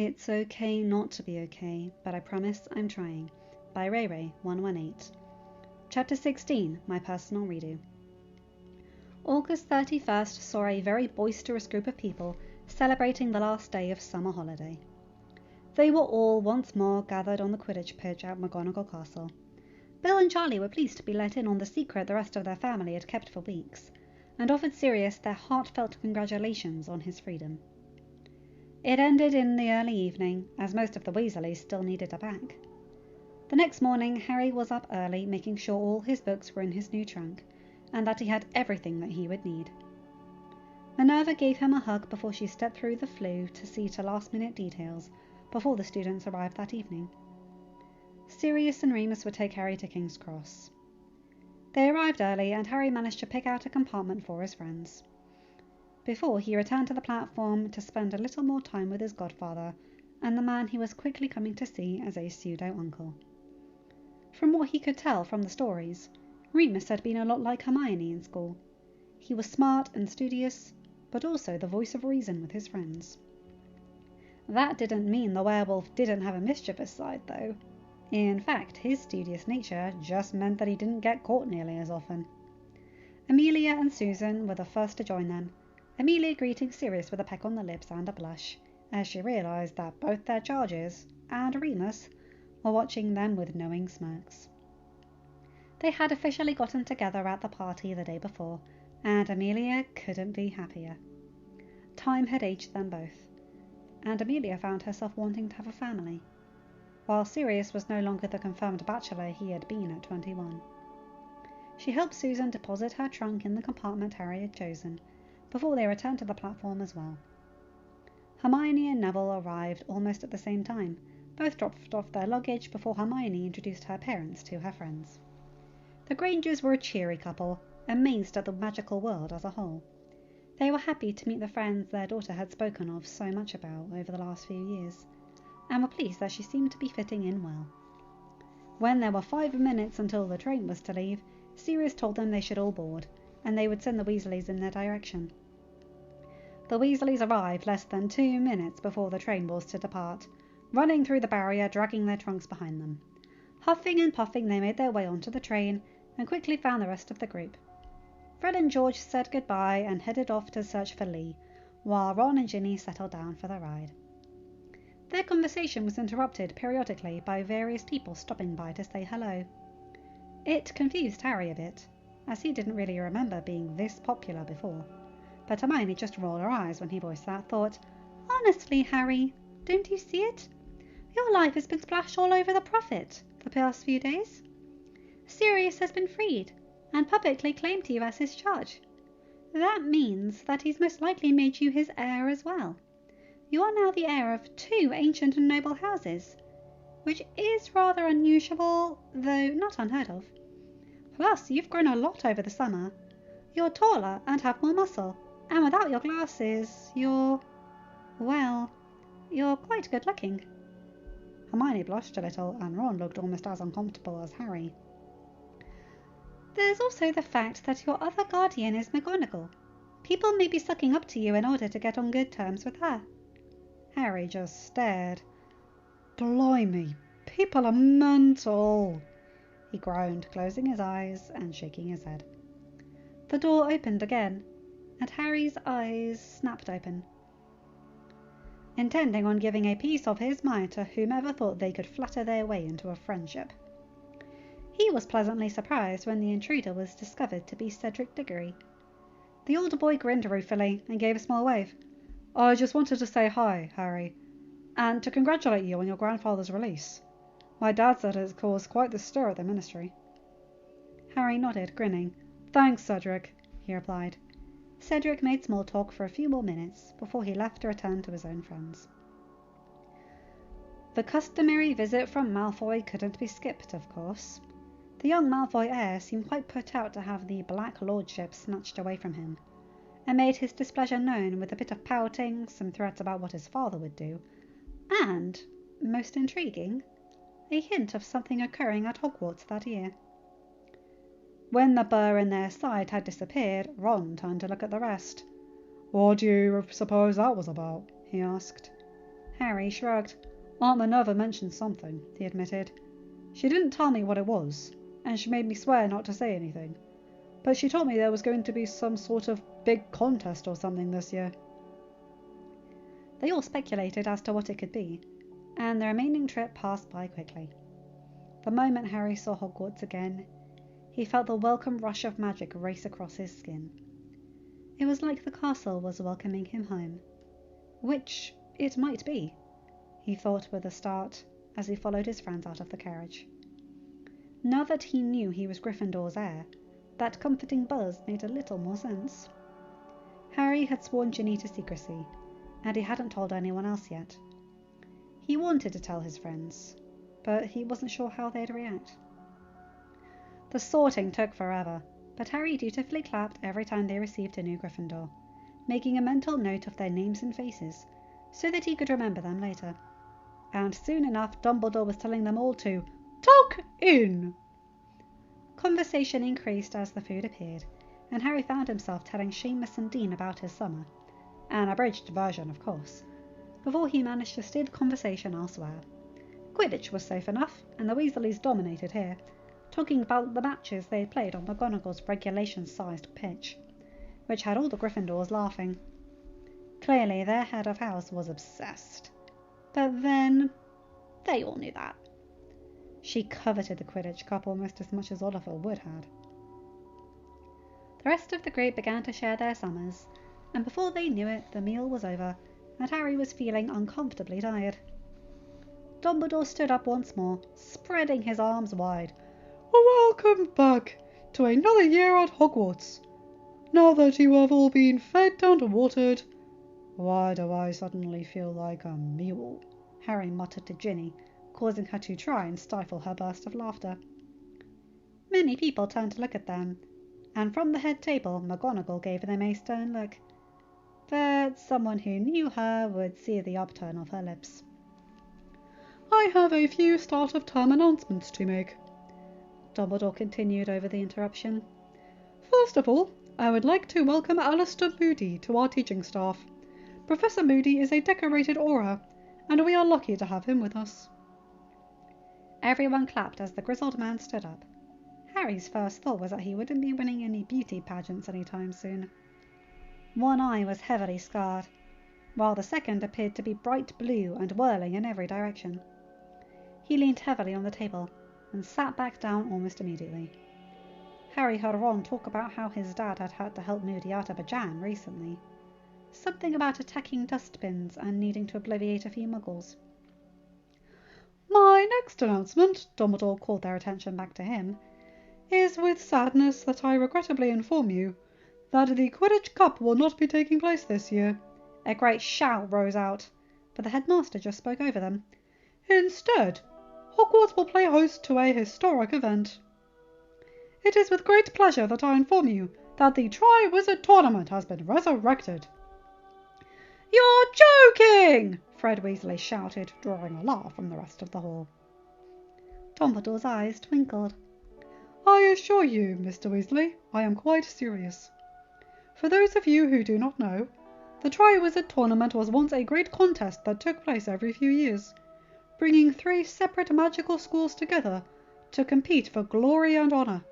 It's okay not to be okay, but I promise I'm trying. By rayrae118. Chapter 16, My Personal Redo. August 31st saw a very boisterous group of people celebrating the last day of summer holiday. They were all once more gathered on the Quidditch pitch at McGonagall Castle. Bill and Charlie were pleased to be let in on the secret the rest of their family had kept for weeks, and offered Sirius their heartfelt congratulations on his freedom. It ended in the early evening, as most of the Weasleys still needed a pack. The next morning Harry was up early, making sure all his books were in his new trunk, and that he had everything that he would need. Minerva gave him a hug before she stepped through the flue to see to last-minute details before the students arrived that evening. Sirius and Remus would take Harry to King's Cross. They arrived early, and Harry managed to pick out a compartment for his friends. Before he returned to the platform to spend a little more time with his godfather and the man he was quickly coming to see as a pseudo-uncle. From what he could tell from the stories, Remus had been a lot like Hermione in school. He was smart and studious, but also the voice of reason with his friends. That didn't mean the werewolf didn't have a mischievous side, though. In fact, his studious nature just meant that he didn't get caught nearly as often. Amelia and Susan were the first to join them, Amelia greeting Sirius with a peck on the lips and a blush, as she realised that both their charges and Remus were watching them with knowing smirks. They had officially gotten together at the party the day before, and Amelia couldn't be happier. Time had aged them both, and Amelia found herself wanting to have a family, while Sirius was no longer the confirmed bachelor he had been at 21. She helped Susan deposit her trunk in the compartment Harry had chosen, before they returned to the platform as well. Hermione and Neville arrived almost at the same time. Both dropped off their luggage before Hermione introduced her parents to her friends. The Grangers were a cheery couple, amazed at the magical world as a whole. They were happy to meet the friends their daughter had spoken of so much about over the last few years, and were pleased that she seemed to be fitting in well. When there were 5 minutes until the train was to leave, Sirius told them they should all board, and they would send the Weasleys in their direction. The Weasleys arrived less than 2 minutes before the train was to depart, running through the barrier, dragging their trunks behind them. Huffing and puffing, they made their way onto the train and quickly found the rest of the group. Fred and George said goodbye and headed off to search for Lee, while Ron and Ginny settled down for the ride. Their conversation was interrupted periodically by various people stopping by to say hello. It confused Harry a bit, as he didn't really remember being this popular before, but Hermione just rolled her eyes when he voiced that thought. "Honestly, Harry, don't you see it? Your life has been splashed all over the Prophet the past few days. Sirius has been freed and publicly claimed you as his charge. That means that he's most likely made you his heir as well. You are now the heir of 2 ancient and noble houses, which is rather unusual, though not unheard of. Plus, you've grown a lot over the summer. You're taller and have more muscle, and without your glasses, you're quite good looking." Hermione blushed a little, and Ron looked almost as uncomfortable as Harry. "There's also the fact that your other guardian is McGonagall. People may be sucking up to you in order to get on good terms with her." Harry just stared. "Blimey, people are mental," he groaned, closing his eyes and shaking his head. The door opened again, and Harry's eyes snapped open, intending on giving a piece of his mind to whomever thought they could flatter their way into a friendship. He was pleasantly surprised when the intruder was discovered to be Cedric Diggory. The older boy grinned ruefully and gave a small wave. "I just wanted to say hi, Harry, and to congratulate you on your grandfather's release. My dad said it caused quite the stir at the ministry." Harry nodded, grinning. "Thanks, Cedric," he replied. Cedric made small talk for a few more minutes before he left to return to his own friends. The customary visit from Malfoy couldn't be skipped, of course. The young Malfoy heir seemed quite put out to have the Black Lordship snatched away from him, and made his displeasure known with a bit of pouting, some threats about what his father would do, and, most intriguing, a hint of something occurring at Hogwarts that year. When the burr in their side had disappeared, Ron turned to look at the rest. "What do you suppose that was about?" he asked. Harry shrugged. Aunt Minerva mentioned something, he admitted. She didn't tell me what it was, and she made me swear not to say anything. But she told me there was going to be some sort of big contest or something this year. They all speculated as to what it could be, and the remaining trip passed by quickly. The moment Harry saw Hogwarts again, he felt the welcome rush of magic race across his skin. It was like the castle was welcoming him home. Which it might be, he thought with a start as he followed his friends out of the carriage. Now that he knew he was Gryffindor's heir, that comforting buzz made a little more sense. Harry had sworn Ginny to secrecy, and he hadn't told anyone else yet. He wanted to tell his friends, but he wasn't sure how they'd react. The sorting took forever, but Harry dutifully clapped every time they received a new Gryffindor, making a mental note of their names and faces, so that he could remember them later. And soon enough Dumbledore was telling them all to tuck in. Conversation increased as the food appeared, and Harry found himself telling Seamus and Dean about his summer, an abridged version of course, before he managed to steer the conversation elsewhere. Quidditch was safe enough, and the Weasleys dominated here, talking about the matches they had played on McGonagall's regulation-sized pitch, which had all the Gryffindors laughing. Clearly their head of house was obsessed. But then, they all knew that. She coveted the Quidditch Cup almost as much as Oliver would had. The rest of the group began to share their summers, and before they knew it, the meal was over, and Harry was feeling uncomfortably tired. Dumbledore stood up once more, spreading his arms wide. Welcome back to another year at Hogwarts. Now that you have all been fed and watered, why do I suddenly feel like a mule? Harry muttered to Ginny, causing her to try and stifle her burst of laughter. Many people turned to look at them, and from the head table McGonagall gave them a stern look. But someone who knew her would see the upturn of her lips. I have a few start-of-term announcements to make, Dumbledore continued over the interruption. First of all, I would like to welcome Alistair Moody to our teaching staff. Professor Moody is a decorated Auror, and we are lucky to have him with us. Everyone clapped as the grizzled man stood up. Harry's first thought was that he wouldn't be winning any beauty pageants anytime soon. One eye was heavily scarred, while the second appeared to be bright blue and whirling in every direction. He leaned heavily on the table and sat back down almost immediately. Harry heard Ron talk about how his dad had had to help Moody out of a jam recently. Something about attacking dustbins and needing to obliviate a few muggles. My next announcement, Dumbledore called their attention back to him, is with sadness that I regrettably inform you that the Quidditch Cup will not be taking place this year. A great shout rose out, but the headmaster just spoke over them. Instead, Hogwarts will play host to a historic event. It is with great pleasure that I inform you that the Tri-Wizard Tournament has been resurrected. You're joking! Fred Weasley shouted, drawing a laugh from the rest of the hall. Dumbledore's eyes twinkled. I assure you, Mr. Weasley, I am quite serious. For those of you who do not know, the Tri-Wizard Tournament was once a great contest that took place every few years, bringing 3 separate magical schools together to compete for glory and honour.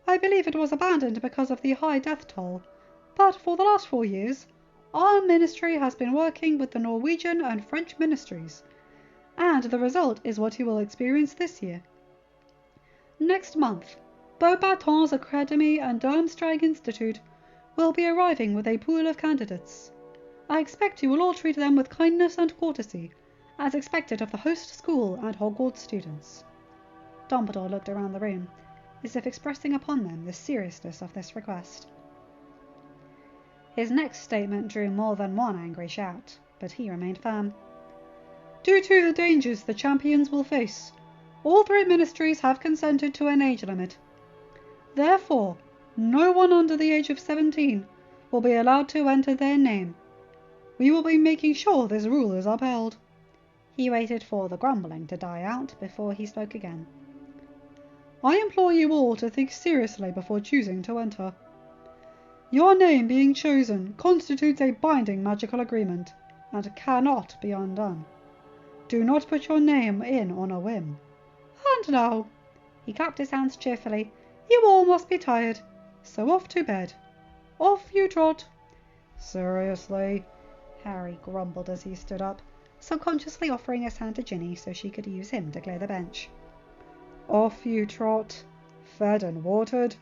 I believe it was abandoned because of the high death toll, but for the last 4 years, our ministry has been working with the Norwegian and French ministries, and the result is what you will experience this year. Next month, Beauxbatons Academy and Durmstrang Institute will be arriving with a pool of candidates. I expect you will all treat them with kindness and courtesy, as expected of the host school and Hogwarts students. Dumbledore looked around the room, as if expressing upon them the seriousness of this request. His next statement drew more than one angry shout, but he remained firm. Due to the dangers the champions will face, all 3 ministries have consented to an age limit. Therefore, no one under the age of 17 will be allowed to enter their name. We will be making sure this rule is upheld. He waited for the grumbling to die out before he spoke again. I implore you all to think seriously before choosing to enter. Your name being chosen constitutes a binding magical agreement, and cannot be undone. Do not put your name in on a whim. And now," he clapped his hands cheerfully, "you all must be tired, so off to bed. Off you trot." "Seriously?" Harry grumbled as he stood up, subconsciously offering his hand to Ginny so she could use him to clear the bench. "Off you trot, fed and watered?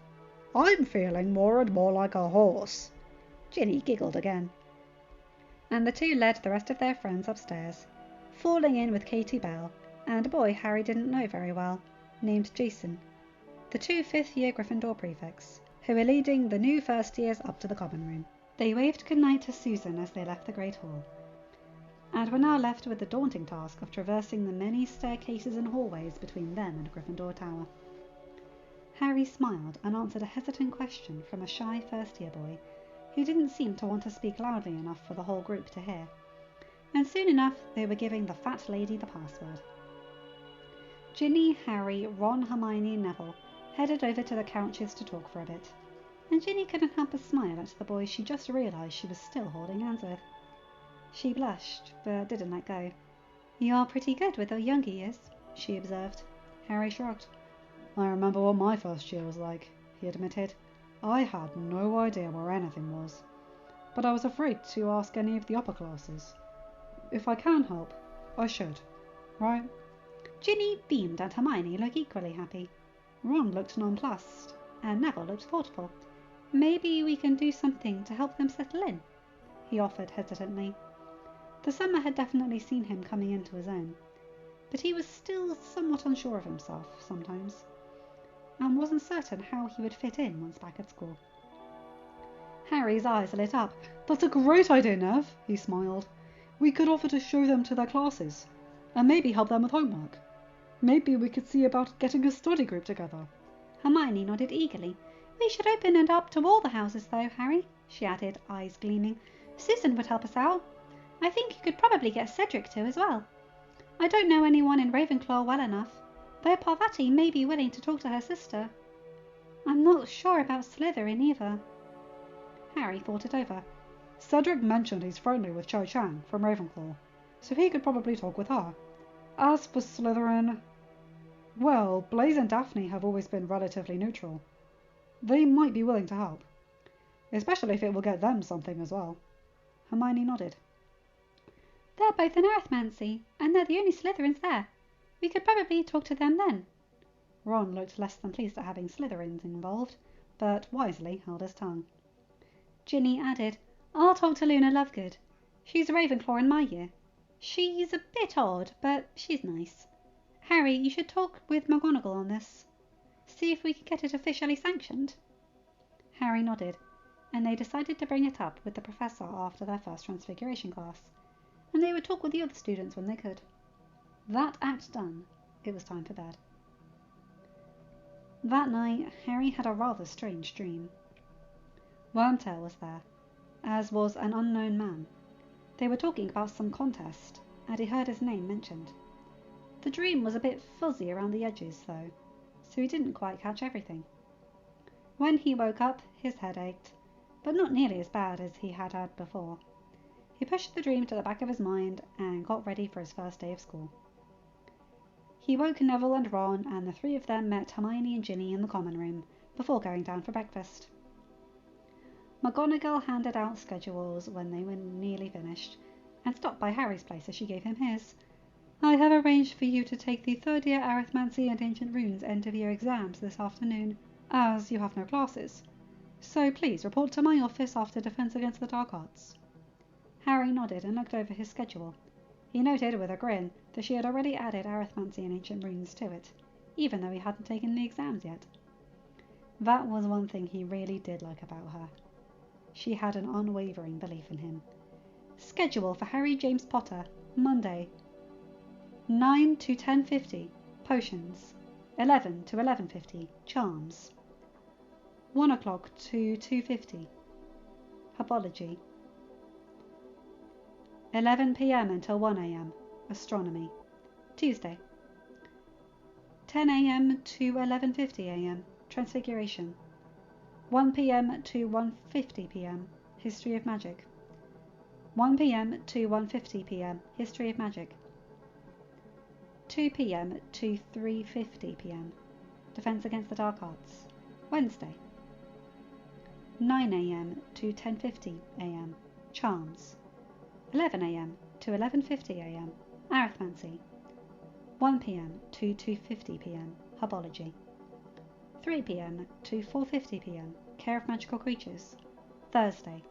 I'm feeling more and more like a horse." Ginny giggled again. And the two led the rest of their friends upstairs, falling in with Katie Bell and a boy Harry didn't know very well, named Jason, the two fifth-year Gryffindor prefects, who were leading the new first years up to the common room. They waved goodnight to Susan as they left the Great Hall, and were now left with the daunting task of traversing the many staircases and hallways between them and Gryffindor Tower. Harry smiled and answered a hesitant question from a shy first-year boy who didn't seem to want to speak loudly enough for the whole group to hear, and soon enough they were giving the fat lady the password. Ginny, Harry, Ron, Hermione and Neville headed over to the couches to talk for a bit, and Ginny couldn't help but smile at the boy she just realised she was still holding hands with. She blushed, but didn't let go. "You're pretty good with the younger years," she observed. Harry shrugged. "I remember what my first year was like," he admitted. "I had no idea where anything was, but I was afraid to ask any of the upper classes. If I can help, I should, right?" Ginny beamed and Hermione looked equally happy. Ron looked nonplussed, and Neville looked thoughtful. "Maybe we can do something to help them settle in," he offered hesitantly. The summer had definitely seen him coming into his own, but he was still somewhat unsure of himself sometimes, and wasn't certain how he would fit in once back at school. Harry's eyes lit up. "That's a great idea, Nev," he smiled. "We could offer to show them to their classes, and maybe help them with homework. Maybe we could see about getting a study group together." Hermione nodded eagerly. "We should open it up to all the houses, though, Harry," she added, eyes gleaming. "Susan would help us out. I think you could probably get Cedric to as well. I don't know anyone in Ravenclaw well enough, though Parvati may be willing to talk to her sister. I'm not sure about Slytherin either." Harry thought it over. "Cedric mentioned he's friendly with Cho Chang from Ravenclaw, so he could probably talk with her. As for Slytherin, well, Blaise and Daphne have always been relatively neutral. They might be willing to help, especially if it will get them something as well." Hermione nodded. "They're both in arithmancy, and they're the only Slytherins there. We could probably talk to them then." Ron looked less than pleased at having Slytherins involved, but wisely held his tongue. Ginny added, "I'll talk to Luna Lovegood. She's a Ravenclaw in my year. She's a bit odd, but she's nice. Harry, you should talk with McGonagall on this. See if we can get it officially sanctioned." Harry nodded, and they decided to bring it up with the professor after their first Transfiguration class, and they would talk with the other students when they could. That act done, it was time for bed. That night, Harry had a rather strange dream. Wormtail was there, as was an unknown man. They were talking about some contest, and he heard his name mentioned. The dream was a bit fuzzy around the edges, though, so he didn't quite catch everything. When he woke up, his head ached, but not nearly as bad as he had had before. He pushed the dream to the back of his mind and got ready for his first day of school. He woke Neville and Ron, and the three of them met Hermione and Ginny in the common room before going down for breakfast. McGonagall handed out schedules when they were nearly finished, and stopped by Harry's place as she gave him his. "I have arranged for you to take the third-year Arithmancy and Ancient Runes end-of-year exams this afternoon, as you have no classes. So please report to my office after Defense Against the Dark Arts." Harry nodded and looked over his schedule. He noted with a grin that she had already added Arithmancy and Ancient Runes to it, even though he hadn't taken the exams yet. That was one thing he really did like about her. She had an unwavering belief in him. Schedule for Harry James Potter, Monday, 9 to 10:50, potions. 11 to 11:50, charms. 1 o'clock to 2:50, herbology. 11 p.m. until 1 a.m., astronomy. Tuesday. 10 a.m. to 11:50 a.m., transfiguration. 1 p.m. to 1:50 p.m., history of magic. 1 p.m. to 1:50 p.m. History of Magic. 2 p.m. to 3:50 p.m. Defense Against the Dark Arts, Wednesday. 9 a.m. to 10:50 a.m. Charms. 11 a.m. to 11:50 a.m. Arithmancy. 1 p.m. to 2:50 p.m. Herbology. 3 p.m. to 4:50 p.m. Care of Magical Creatures, Thursday.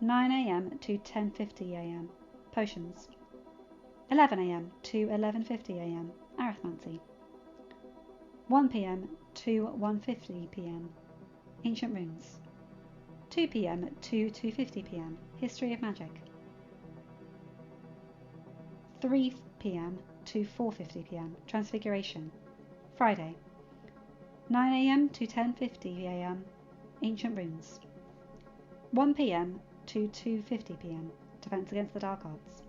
9 a.m. to 10:50 a.m. Potions. 11 a.m. to 11:50 a.m. Arithmancy. 1 p.m. to 1:50 p.m. Ancient Runes. 2 p.m. to 2:50 p.m. History of Magic. 3 p.m. to 4:50 p.m. Transfiguration, Friday. 9 a.m. to 10:50 a.m. Ancient Runes. 1 p.m. to 2:50 p.m. Defense Against the Dark Arts.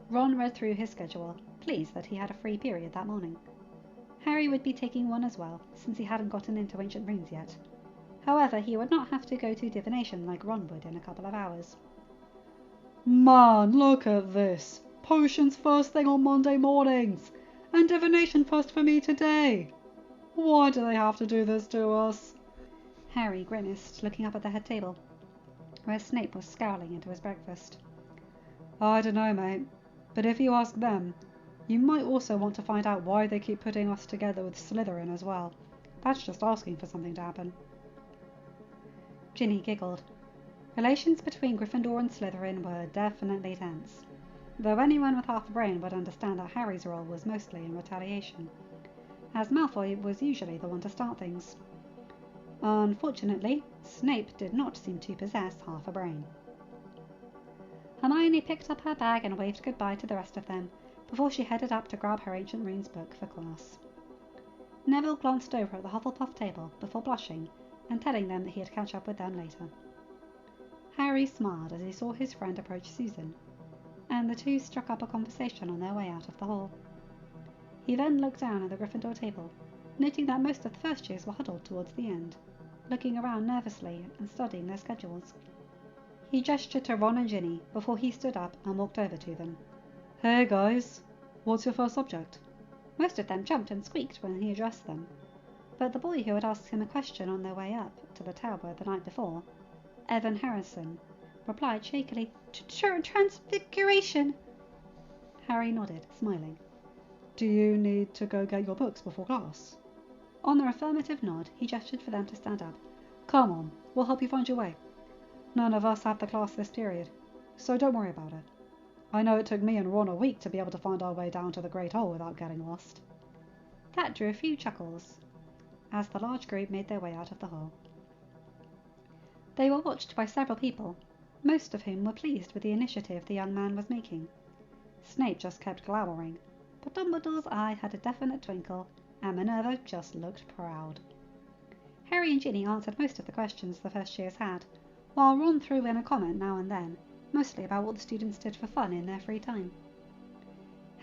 Ron read through his schedule, pleased that he had a free period that morning. Harry would be taking one as well, since he hadn't gotten into Ancient Runes yet. However, he would not have to go to divination like Ron would in a couple of hours. Man, look at this! Potions first thing on Monday mornings, and divination first for me today. Why do they have to do this to us? Harry grimaced, looking up at the head table, where Snape was scowling into his breakfast. I don't know, mate, but if you ask them, you might also want to find out why they keep putting us together with Slytherin as well. That's just asking for something to happen. Ginny giggled. Relations between Gryffindor and Slytherin were definitely tense, though anyone with half a brain would understand that Harry's role was mostly in retaliation, as Malfoy was usually the one to start things. Unfortunately, Snape did not seem to possess half a brain. Hermione picked up her bag and waved goodbye to the rest of them before she headed up to grab her Ancient Runes book for class. Neville glanced over at the Hufflepuff table before blushing and telling them that he'd catch up with them later. Harry smiled as he saw his friend approach Susan, and the two struck up a conversation on their way out of the hall. He then looked down at the Gryffindor table, noting that most of the first years were huddled towards the end, looking around nervously and studying their schedules. He gestured to Ron and Ginny before he stood up and walked over to them. Hey guys, what's your first subject? Most of them jumped and squeaked when he addressed them, but the boy who had asked him a question on their way up to the tower the night before, Evan Harrison, replied shakily, Transfiguration. Harry nodded, smiling. Do you need to go get your books before class? On their affirmative nod, he gestured for them to stand up. Come on, we'll help you find your way. None of us have the class this period, so don't worry about it. I know it took me and Ron a week to be able to find our way down to the Great Hall without getting lost. That drew a few chuckles as the large group made their way out of the hall. They were watched by several people, most of whom were pleased with the initiative the young man was making. Snape just kept glowering, but Dumbledore's eye had a definite twinkle, and Minerva just looked proud. Harry and Ginny answered most of the questions the first years had, while Ron threw in a comment now and then, mostly about what the students did for fun in their free time.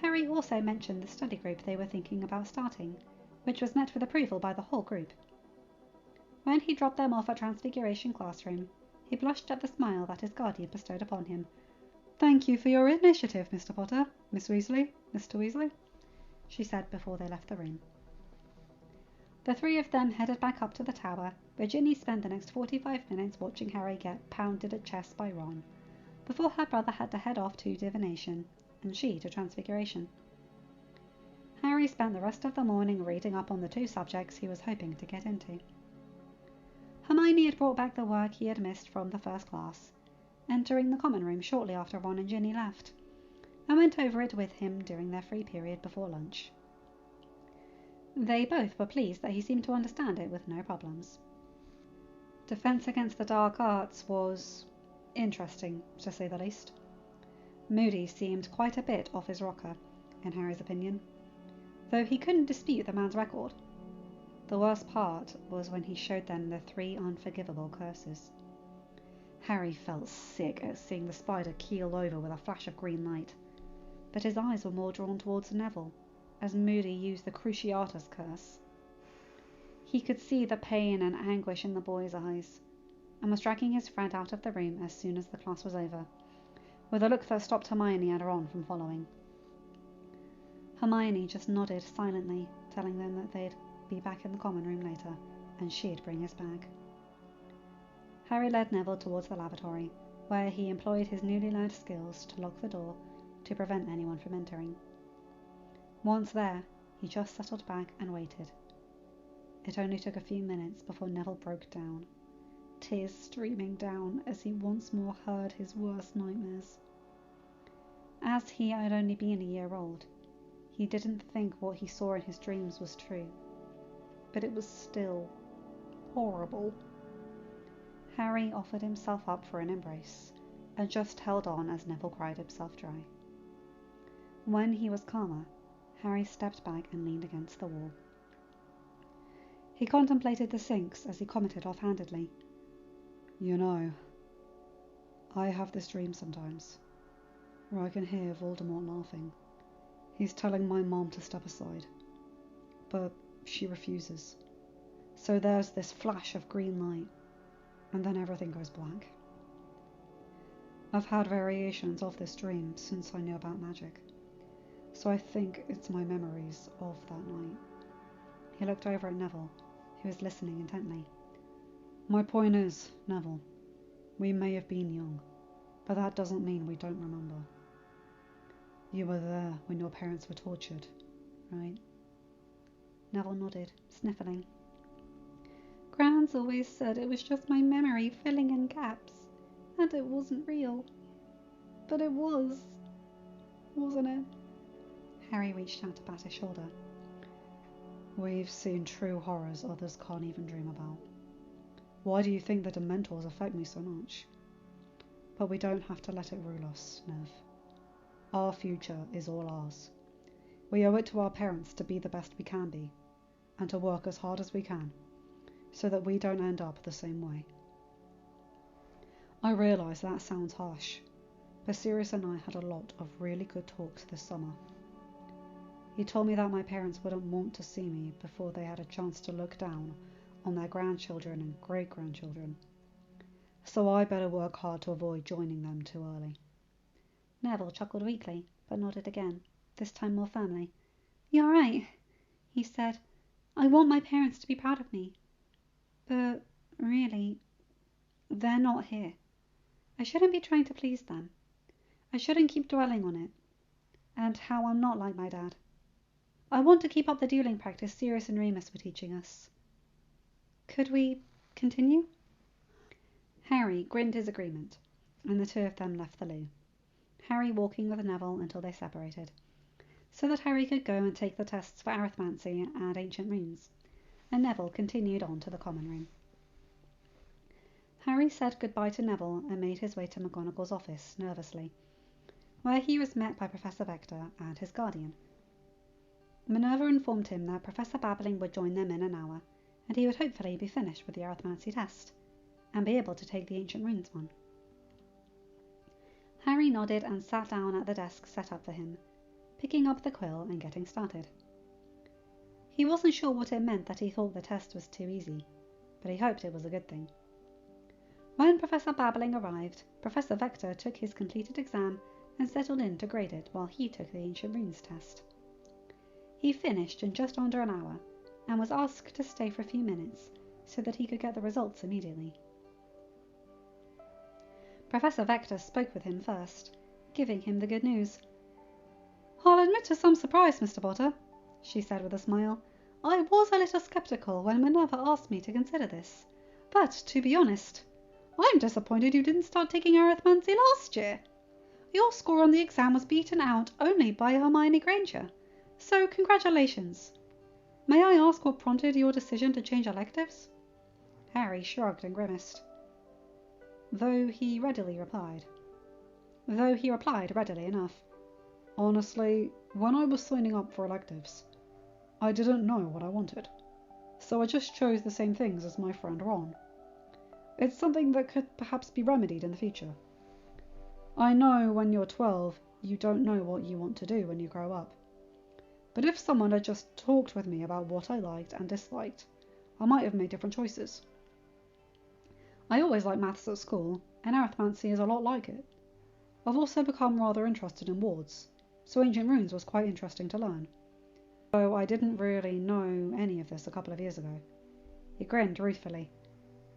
Harry also mentioned the study group they were thinking about starting, which was met with approval by the whole group. When he dropped them off at Transfiguration classroom, he blushed at the smile that his guardian bestowed upon him. Thank you for your initiative, Mr. Potter, Miss Weasley, Mr. Weasley, she said before they left the room. The three of them headed back up to the tower, where Ginny spent the next 45 minutes watching Harry get pounded at chess by Ron, before her brother had to head off to divination, and she to Transfiguration. Harry spent the rest of the morning reading up on the two subjects he was hoping to get into. Hermione had brought back the work he had missed from the first class, entering the common room shortly after Ron and Ginny left, and went over it with him during their free period before lunch. They both were pleased that he seemed to understand it with no problems. Defense Against the Dark Arts was interesting, to say the least. Moody seemed quite a bit off his rocker, in Harry's opinion, though he couldn't dispute the man's record. The worst part was when he showed them the 3 unforgivable curses. Harry felt sick at seeing the spider keel over with a flash of green light, but his eyes were more drawn towards Neville, as Moody used the Cruciatus curse. He could see the pain and anguish in the boy's eyes, and was dragging his friend out of the room as soon as the class was over, with a look that stopped Hermione and Ron from following. Hermione just nodded silently, telling them that they'd be back in the common room later, and she'd bring his bag. Harry led Neville towards the lavatory, where he employed his newly learned skills to lock the door to prevent anyone from entering. Once there, he just settled back and waited. It only took a few minutes before Neville broke down, tears streaming down as he once more heard his worst nightmares. As he had only been a year old, he didn't think what he saw in his dreams was true, but it was still horrible. Harry offered himself up for an embrace, and just held on as Neville cried himself dry. When he was calmer, Harry stepped back and leaned against the wall. He contemplated the sinks as he commented offhandedly, "You know, I have this dream sometimes, where I can hear Voldemort laughing. He's telling my mom to step aside, but she refuses. So there's this flash of green light, and then everything goes black. I've had variations of this dream since I knew about magic, so I think it's my memories of that night." He looked over at Neville, who was listening intently. "My point is, Neville, we may have been young, but that doesn't mean we don't remember. You were there when your parents were tortured, right?" Neville nodded, sniffling. "Gran's always said it was just my memory filling in gaps, and it wasn't real. But it was, wasn't it?" Harry reached out to pat his shoulder. "We've seen true horrors others can't even dream about. Why do you think the Dementors affect me so much? But we don't have to let it rule us, Nev. Our future is all ours. We owe it to our parents to be the best we can be, and to work as hard as we can, so that we don't end up the same way." I realise that sounds harsh, but Sirius and I had a lot of really good talks this summer. He told me that my parents wouldn't want to see me before they had a chance to look down on their grandchildren and great-grandchildren, so I better work hard to avoid joining them too early. Neville chuckled weakly, but nodded again, this time more firmly. "You're right," he said. "I want my parents to be proud of me. But really, they're not here. I shouldn't be trying to please them. I shouldn't keep dwelling on it, and how I'm not like my dad. I want to keep up the dueling practice Sirius and Remus were teaching us. Could we continue?" Harry grinned his agreement, and the two of them left the loo, Harry walking with Neville until they separated, so that Harry could go and take the tests for arithmancy and ancient runes, and Neville continued on to the common room. Harry said goodbye to Neville and made his way to McGonagall's office nervously, where he was met by Professor Vector and his guardian. Minerva informed him that Professor Babbling would join them in an hour, and he would hopefully be finished with the arithmancy test, and be able to take the ancient runes one. Harry nodded and sat down at the desk set up for him, picking up the quill and getting started. He wasn't sure what it meant that he thought the test was too easy, but he hoped it was a good thing. When Professor Babbling arrived, Professor Vector took his completed exam and settled in to grade it while he took the ancient runes test. He finished in just under an hour, and was asked to stay for a few minutes so that he could get the results immediately. Professor Vector spoke with him first, giving him the good news. "I'll admit to some surprise, Mr. Potter," she said with a smile. "I was a little sceptical when Minerva asked me to consider this, but to be honest, I'm disappointed you didn't start taking arithmancy last year. Your score on the exam was beaten out only by Hermione Granger, so congratulations. May I ask what prompted your decision to change electives?" Harry shrugged and grimaced. Though he replied readily enough. "Honestly, when I was signing up for electives, I didn't know what I wanted, so I just chose the same things as my friend Ron. It's something that could perhaps be remedied in the future. I know when you're 12, you don't know what you want to do when you grow up. But if someone had just talked with me about what I liked and disliked, I might have made different choices. I always liked maths at school, and arithmancy is a lot like it. I've also become rather interested in wards, so ancient runes was quite interesting to learn. Though I didn't really know any of this a couple of years ago. He grinned ruefully.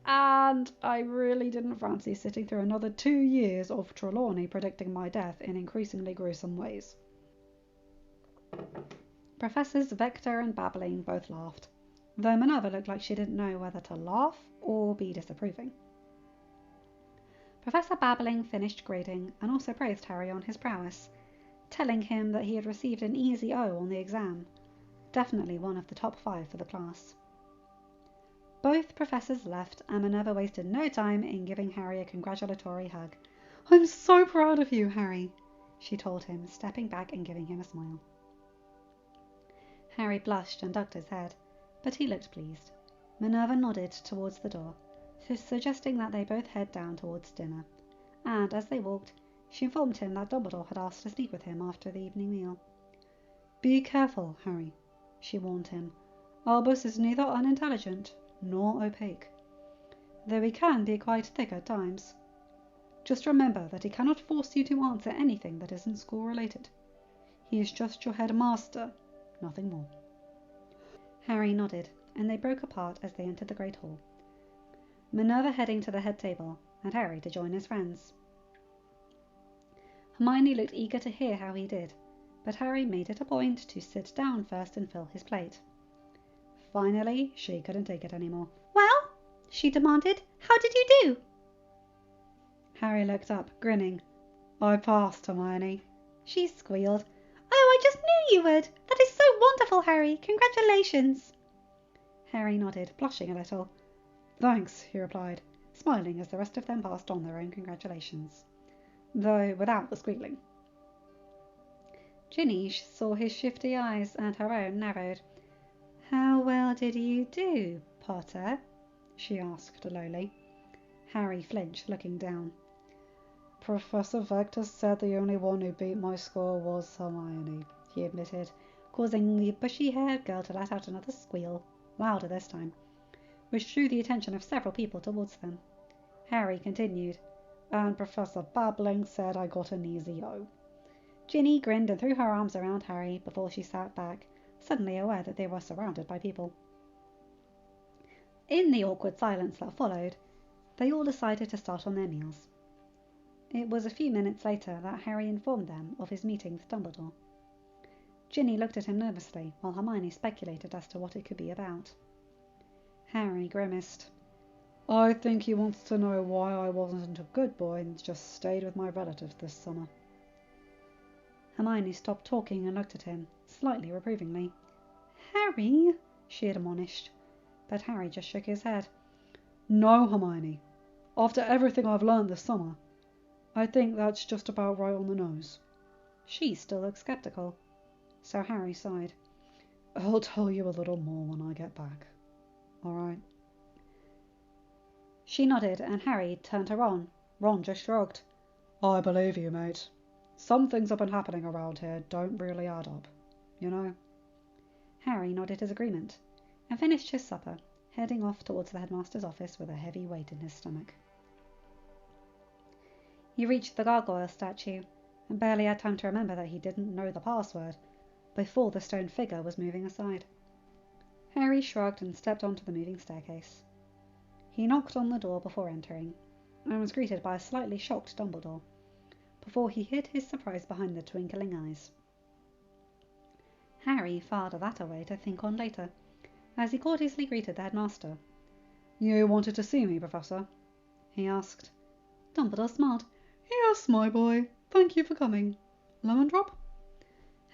And I really didn't fancy sitting through another 2 years of Trelawney predicting my death in increasingly gruesome ways. Professors Vector and Babbling both laughed, though Minerva looked like she didn't know whether to laugh or be disapproving. Professor Babbling finished grading and also praised Harry on his prowess, telling him that he had received an easy O on the exam, definitely one of the top 5 for the class. Both professors left, and Minerva wasted no time in giving Harry a congratulatory hug. "I'm so proud of you, Harry," she told him, stepping back and giving him a smile. Harry blushed and ducked his head, but he looked pleased. Minerva nodded towards the door, suggesting that they both head down towards dinner, and as they walked, she informed him that Dumbledore had asked to speak with him after the evening meal. "Be careful, Harry," she warned him. "Albus is neither unintelligent nor opaque, though he can be quite thick at times. Just remember that he cannot force you to answer anything that isn't school-related. He is just your headmaster, nothing more." Harry nodded, and they broke apart as they entered the Great Hall, Minerva heading to the head table, and Harry to join his friends. Hermione looked eager to hear how he did, but Harry made it a point to sit down first and fill his plate. Finally, she couldn't take it anymore. "Well," she demanded, "how did you do?" Harry looked up, grinning. "I passed, Hermione," she squealed. "Oh, I just knew you would! That is so wonderful, Harry! Congratulations!" Harry nodded, blushing a little. "Thanks," he replied, smiling as the rest of them passed on their own congratulations, though without the squealing. Ginny saw his shifty eyes, and her own narrowed. "How well did you do, Potter?" she asked lowly. Harry flinched, looking down. "Professor Vector said the only one who beat my score was Hermione," he admitted, causing the bushy-haired girl to let out another squeal, louder this time, which drew the attention of several people towards them. Harry continued, "And Professor Babbling said I got an easy O." Ginny grinned and threw her arms around Harry before she sat back, suddenly aware that they were surrounded by people. In the awkward silence that followed, they all decided to start on their meals. It was a few minutes later that Harry informed them of his meeting with Dumbledore. Ginny looked at him nervously, while Hermione speculated as to what it could be about. Harry grimaced. "I think he wants to know why I wasn't a good boy and just stayed with my relatives this summer." Hermione stopped talking and looked at him, slightly reprovingly. "Harry," she admonished, but Harry just shook his head. "No, Hermione. After everything I've learned this summer, I think that's just about right on the nose." She still looked skeptical, so Harry sighed. "I'll tell you a little more when I get back. All right?" She nodded, and Harry turned to Ron. Ron just shrugged. "I believe you, mate. Some things have been happening around here don't really add up, you know." Harry nodded his agreement, and finished his supper, heading off towards the headmaster's office with a heavy weight in his stomach. He reached the gargoyle statue, and barely had time to remember that he didn't know the password, before the stone figure was moving aside. Harry shrugged and stepped onto the moving staircase. He knocked on the door before entering, and was greeted by a slightly shocked Dumbledore, before he hid his surprise behind the twinkling eyes. Harry filed that away to think on later, as he courteously greeted the headmaster. "You wanted to see me, Professor?" he asked. Dumbledore smiled. "Yes, my boy. Thank you for coming. Lemon drop?"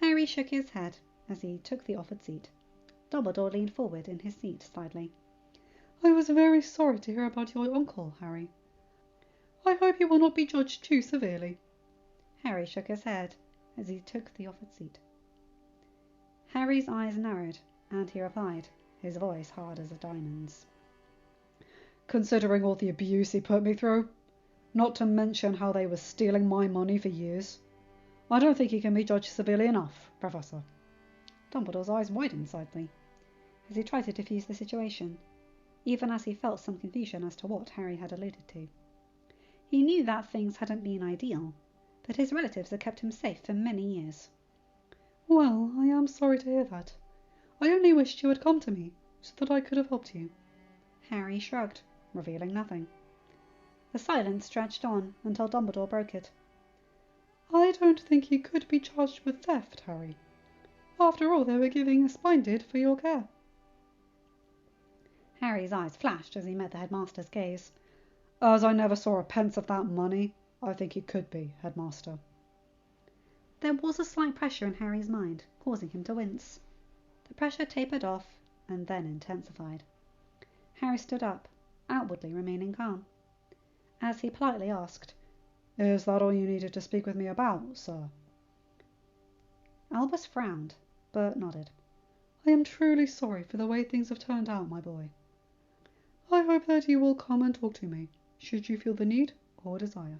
Harry shook his head as he took the offered seat. Dumbledore leaned forward in his seat slightly. "I was very sorry to hear about your uncle, Harry. I hope he will not be judged too severely." Harry shook his head as he took the offered seat. Harry's eyes narrowed, and he replied, his voice hard as a diamond's. "Considering all the abuse he put me through, not to mention how they were stealing my money for years, I don't think he can be judged severely enough, Professor." Dumbledore's eyes widened slightly as he tried to defuse the situation, even as he felt some confusion as to what Harry had alluded to. He knew that things hadn't been ideal, but his relatives had kept him safe for many years. Well, I am sorry to hear that. I only wished you had come to me, so that I could have helped you. Harry shrugged, revealing nothing. The silence stretched on until Dumbledore broke it. I don't think he could be charged with theft, Harry. After all, they were giving a splendid for your care. Harry's eyes flashed as he met the headmaster's gaze. As I never saw a pence of that money, I think he could be, headmaster. There was a slight pressure in Harry's mind, causing him to wince. The pressure tapered off and then intensified. Harry stood up, outwardly remaining calm. As he politely asked, "Is that all you needed to speak with me about, sir?" Albus frowned, but nodded. "I am truly sorry for the way things have turned out, my boy. I hope that you will come and talk to me, should you feel the need or desire."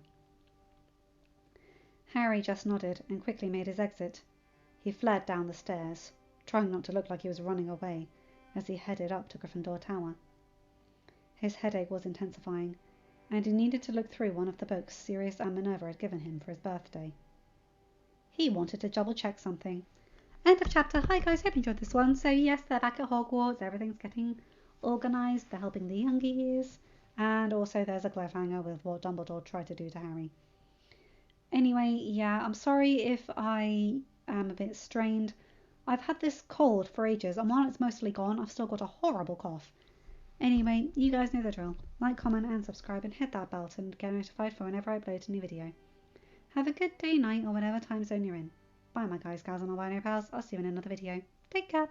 Harry just nodded and quickly made his exit. He fled down the stairs, trying not to look like he was running away, as he headed up to Gryffindor Tower. His headache was intensifying, and he needed to look through one of the books Sirius and Minerva had given him for his birthday. He wanted to double-check something. End of chapter. Hi guys, hope you enjoyed this one. So yes, they're back at Hogwarts, everything's getting organised, they're helping the younger years, and also there's a cliffhanger with what Dumbledore tried to do to Harry. Anyway, yeah, I'm sorry if I am a bit strained. I've had this cold for ages, and while it's mostly gone, I've still got a horrible cough. Anyway, you guys know the drill. Like, comment, and subscribe, and hit that bell to get notified for whenever I upload a new video. Have a good day, night, or whatever time zone you're in. Bye, my guys, gals, and my binary pals. I'll see you in another video. Take care.